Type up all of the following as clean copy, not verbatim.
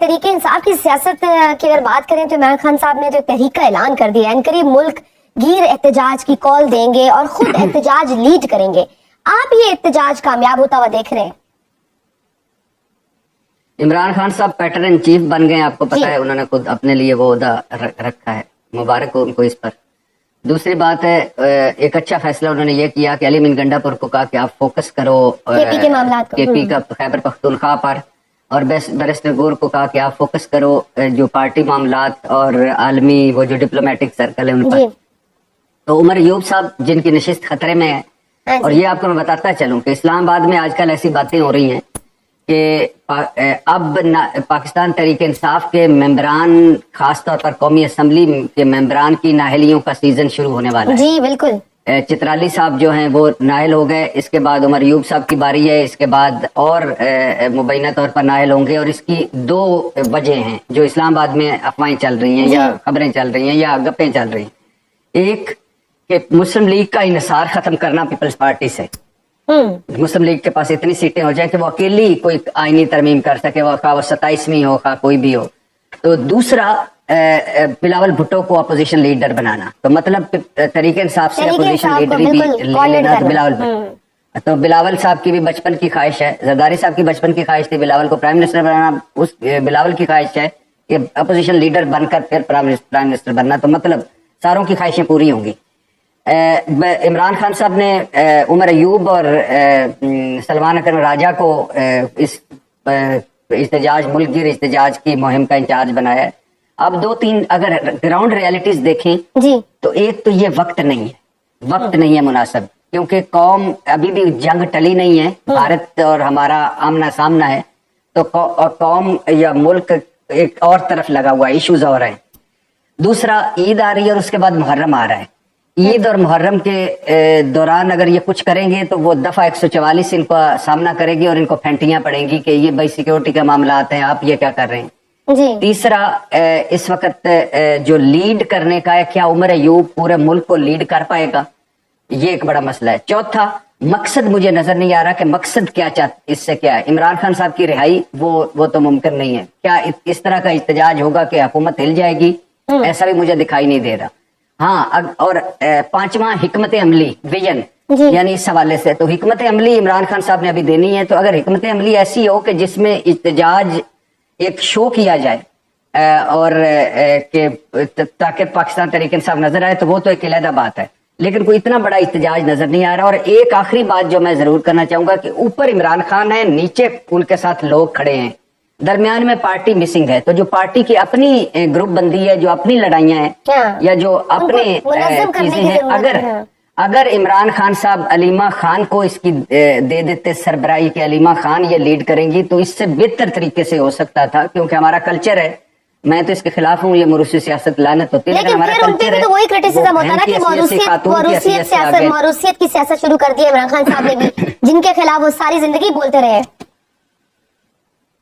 تحریک انصاف کی سیاست کی اگر بات کریں تو عمران خان صاحب نے جو تحریک کا اعلان کر دیا ہے، قریب ملک گیر احتجاج کی کال دیں گے اور خود احتجاج لیڈ کریں گے، آپ یہ احتجاج کامیاب ہوتا ہوا دیکھ رہے ہیں؟ عمران خان صاحب پیٹرن ان چیف بن گئے، آپ کو پتا ہے، انہوں نے خود اپنے لیے وہ عہدہ رکھا ہے، مبارک ہو ان کو اس پر۔ دوسری بات ہے، ایک اچھا فیصلہ انہوں نے یہ کیا کہ علی امین گنڈا پور کو کہا کہ آپ فوکس کرو کے پی کا خیبر پختونخوا پر، اور بیرسٹر گور کو کہا کہ آپ فوکس کرو جو پارٹی معاملات اور عالمی وہ جو ڈپلومیٹک سرکل ہے ان پر۔ تو عمر ایوب صاحب جن کی نشست خطرے میں ہے، اور یہ آپ کو میں بتاتا چلوں کہ اسلام آباد میں آج کل ایسی باتیں ہو رہی ہیں کہ اب پاکستان تحریک انصاف کے ممبران، خاص طور پر قومی اسمبلی کے ممبران کی نااہلیوں کا سیزن شروع ہونے والا ہے۔ جی بالکل، چترالی صاحب جو ہیں وہ نااہل ہو گئے، اس کے بعد عمر ایوب صاحب کی باری ہے، اس کے بعد اور مبینہ طور پر نااہل ہوں گے، اور اس کی دو وجہ ہیں جو اسلام آباد میں افواہیں چل رہی ہیں یا خبریں چل رہی ہیں یا گپیں چل رہی ہیں۔ ایک کہ مسلم لیگ کا انحصار ختم کرنا پیپلز پارٹی سے، مسلم لیگ کے پاس اتنی سیٹیں ہو جائیں کہ وہ اکیلی کوئی آئینی ترمیم کر سکے، وہ 27ویں ہو کوئی بھی ہو۔ تو دوسرا بلاول بھٹو کو اپوزیشن لیڈر بنانا، تو مطلب تحریک انصاف سے اپوزیشن لیڈر بھی لے لینا، تو بلاول بھٹو، تو بلاول صاحب کی بھی بچپن کی خواہش ہے، زرداری صاحب کی بچپن کی خواہش تھی بلاول کو پرائم منسٹر بنانا، اس بلاول کی خواہش ہے کہ اپوزیشن لیڈر بن کر پھر پرائم منسٹر بننا، تو مطلب ساروں کی خواہشیں پوری ہوں گی۔ عمران خان صاحب نے عمر ایوب اور سلمان اکرم راجہ کو اس احتجاج، ملک گیر احتجاج کی مہم کا انچارج بنایا ہے۔ اب دو تین اگر گراؤنڈ ریالٹیز دیکھیں تو ایک تو یہ وقت نہیں ہے، وقت نہیں ہے مناسب، کیونکہ قوم ابھی بھی جنگ ٹلی نہیں ہے، بھارت اور ہمارا آمنا سامنا ہے، تو قوم یا ملک ایک اور طرف لگا ہوا ہے، ایشوز اور ہیں۔ دوسرا عید آ رہی ہے اور اس کے بعد محرم آ رہا ہے۔ عید اور محرم کے دوران اگر یہ کچھ کریں گے تو وہ دفعہ 144 ان کا سامنا کرے گی اور ان کو پھینٹیاں پڑیں گی کہ یہ بھائی سیکیورٹی کے معاملات ہیں، آپ یہ کیا کر رہے ہیں۔ تیسرا اس وقت جو لیڈ کرنے کا ہے، کیا عمر ایوب پورے ملک کو لیڈ کر پائے گا، یہ ایک بڑا مسئلہ ہے۔ چوتھا، مقصد مجھے نظر نہیں آ رہا کہ مقصد کیا اس سے کیا ہے۔ عمران خان صاحب کی رہائی وہ تو ممکن نہیں ہے، کیا اس طرح کا احتجاج ہوگا کہ حکومت ہل جائے گی، ایسا بھی مجھے دکھائی نہیں دے رہا۔ ہاں، اور پانچواں حکمت عملی، ویژن، یعنی اس حوالے سے تو حکمت عملی عمران خان صاحب نے ابھی دینی ہے، تو اگر حکمت عملی ایسی ہو کہ جس میں احتجاج ایک شو کیا جائے اور کہ تاکہ پاکستان تحریک انصاف نظر آئے، تو وہ تو ایک علیحدہ بات ہے، لیکن کوئی اتنا بڑا احتجاج نظر نہیں آ رہا۔ اور ایک آخری بات جو میں ضرور کرنا چاہوں گا کہ اوپر عمران خان ہے، نیچے ان کے ساتھ لوگ کھڑے ہیں، درمیان میں پارٹی مسنگ ہے، تو جو پارٹی کی اپنی گروپ بندی ہے، جو اپنی لڑائیاں ہیں یا جو اپنے چیزیں ہیں، اگر عمران خان صاحب علیمہ خان کو اس کی دے دیتے سربراہی کہ علیمہ خان یہ لیڈ کریں گی، تو اس سے بہتر طریقے سے ہو سکتا تھا، کیونکہ ہمارا کلچر ہے، میں تو اس کے خلاف ہوں، یہ موروثی سیاست لعنت ہوتی ہے، لیکن ہمارا کلچر ہے، وہی کرٹیسزم ہوتا ہے کہ موروثیت کی سیاست شروع کر دی عمران خان صاحب نے بھی، جن کے خلاف وہ ساری زندگی بولتے رہے۔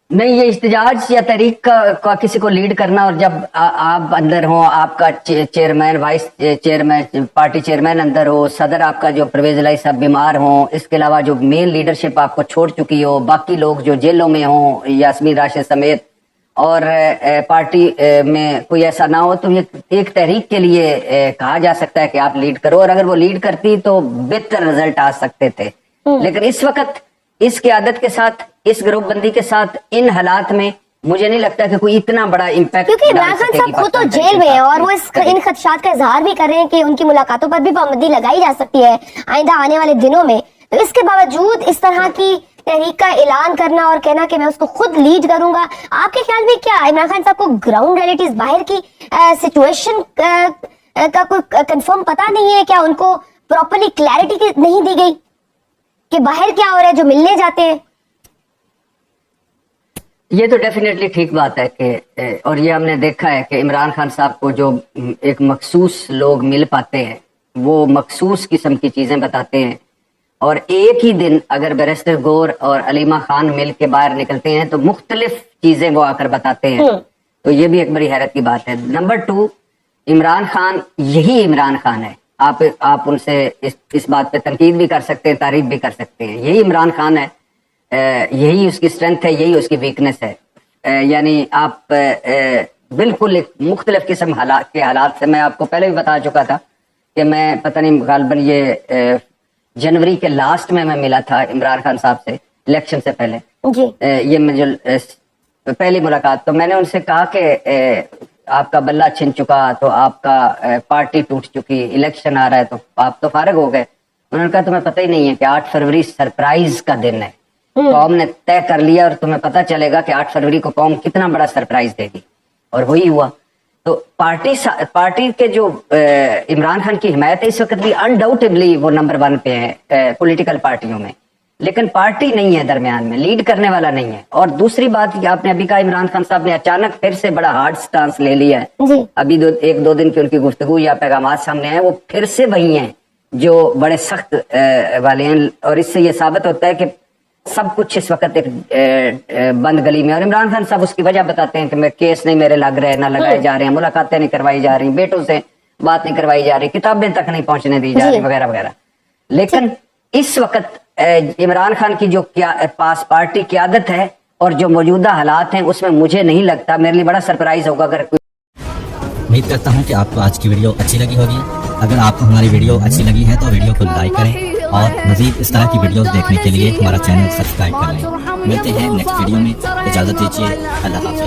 نہیں، یہ احتجاج یا تحریک کا کسی کو لیڈ کرنا، اور جب آپ اندر ہوں، آپ کا chairman, vice chairman, party chairman اندر ہو، صدر آپ کا جو پرویز الہی صاحب بیمار ہوں، اس کے علاوہ جو مین لیڈرشپ آپ کو چھوڑ چکی ہو، باقی لوگ جو جیلوں میں ہوں، یاسمین راشد سمیت، اور پارٹی میں کوئی ایسا نہ ہو، تو یہ ایک تحریک کے لیے کہا جا سکتا ہے کہ آپ لیڈ کرو، اور اگر وہ لیڈ کرتی تو بہتر رزلٹ آ سکتے تھے، لیکن اس وقت اس قیادت کے ساتھ، اس گروپ بندی کے ساتھ، ان حالات میں مجھے نہیں لگتا کہ کوئی اتنا بڑا امپیکٹ، کیونکہ عمران خان صاحب خود تو جیل میں ہیں اور وہ ان خدشات کا اظہار بھی کر رہے ہیں کہ ان کی ملاقاتوں پر بھی پابندی لگائی جا سکتی ہے آئندہ آنے والے دنوں میں، تو اس کے باوجود اس طرح کی تحریک کا اعلان کرنا اور کہنا کہ میں اس کو خود لیڈ کروں گا، آپ کے خیال میں کیا عمران خان صاحب کو گراؤنڈ ریئلٹیز، باہر کی سچویشن کا کوئی کنفرم پتہ نہیں ہے؟ کیا ان کو پراپرلی کلیئرٹی نہیں دی گئی کہ باہر کیا ہو رہا ہے جو ملنے جاتے ہیں؟ یہ تو ڈیفینیٹلی ٹھیک بات ہے کہ اور یہ ہم نے دیکھا ہے کہ عمران خان صاحب کو جو ایک مخصوص لوگ مل پاتے ہیں، وہ مخصوص قسم کی چیزیں بتاتے ہیں، اور ایک ہی دن اگر بیرسٹر گور اور علیمہ خان مل کے باہر نکلتے ہیں تو مختلف چیزیں وہ آ کر بتاتے ہیں، تو یہ بھی ایک بڑی حیرت کی بات ہے۔ نمبر 2، عمران خان یہی عمران خان ہے، آپ ان سے اس بات پہ تنقید بھی کر سکتے ہیں، تعریف بھی کر سکتے ہیں، یہی عمران خان ہے، یہی اس کی اسٹرینتھ ہے، یہی اس کی ویکنس ہے۔ یعنی آپ بالکل ایک مختلف قسم کے حالات سے، میں آپ کو پہلے بھی بتا چکا تھا کہ میں پتہ نہیں غالباً یہ جنوری کے لاسٹ میں ملا تھا عمران خان صاحب سے الیکشن سے پہلے جی یہ مجھے پہلی ملاقات، تو میں نے ان سے کہا کہ آپ کا بلہ چھن چکا، تو آپ کا پارٹی ٹوٹ چکی، الیکشن آ رہا ہے تو آپ تو فارغ ہو گئے. انہوں نے کہا تمہیں پتہ ہی نہیں ہے کہ 8 فروری سرپرائز کا دن ہے، قوم نے طے کر لیا اور تمہیں پتہ چلے گا کہ 8 فروری کو قوم کتنا بڑا سرپرائز دے گی. اور وہی ہوا. تو پارٹی کے جو عمران خان کی حمایت ہے اس وقت بھی انڈاؤٹیبلی وہ نمبر 1 پہ ہے پولیٹیکل پارٹیوں میں، لیکن پارٹی نہیں ہے درمیان میں، لیڈ کرنے والا نہیں ہے. اور دوسری بات کہ آپ نے ابھی کہا عمران خان صاحب نے اچانک پھر سے بڑا ہارڈ سٹانس لے لیا ہے. جی ابھی 1-2 دن کی ان کی گفتگو یا پیغامات سامنے ہیں، وہ پھر سے وہی ہیں جو بڑے سخت والے ہیں. اور اس سے یہ ثابت ہوتا ہے کہ سب کچھ اس وقت ایک بند گلی میں. اور عمران خان صاحب اس کی وجہ بتاتے ہیں کہ میں کیس نہیں میرے لگ رہے، نہ لگائے جا رہے ہیں، ملاقاتیں نہیں کروائی جا رہی، بیٹوں سے بات نہیں کروائی جا رہی، کتابیں تک نہیں پہنچنے دی جا رہی، وغیرہ وغیرہ. لیکن اس وقت عمران خان کی جو پاس پارٹی قیادت ہے اور جو موجودہ حالات ہیں اس میں مجھے نہیں لگتا، میرے لیے بڑا سرپرائز ہوگا اگر کوئی. امید کرتا ہوں کہ آپ کو آج کی ویڈیو اچھی لگی ہوگی. اگر آپ کو ہماری ویڈیو اچھی لگی ہے تو ویڈیو کو لائک کریں اور مزید اس طرح کی ویڈیوز دیکھنے کے لیے ہمارا چینل سبسکرائب کر لیں. ملتے ہیں نیکسٹ ویڈیو میں، اجازت دیجیے، اللہ حافظ.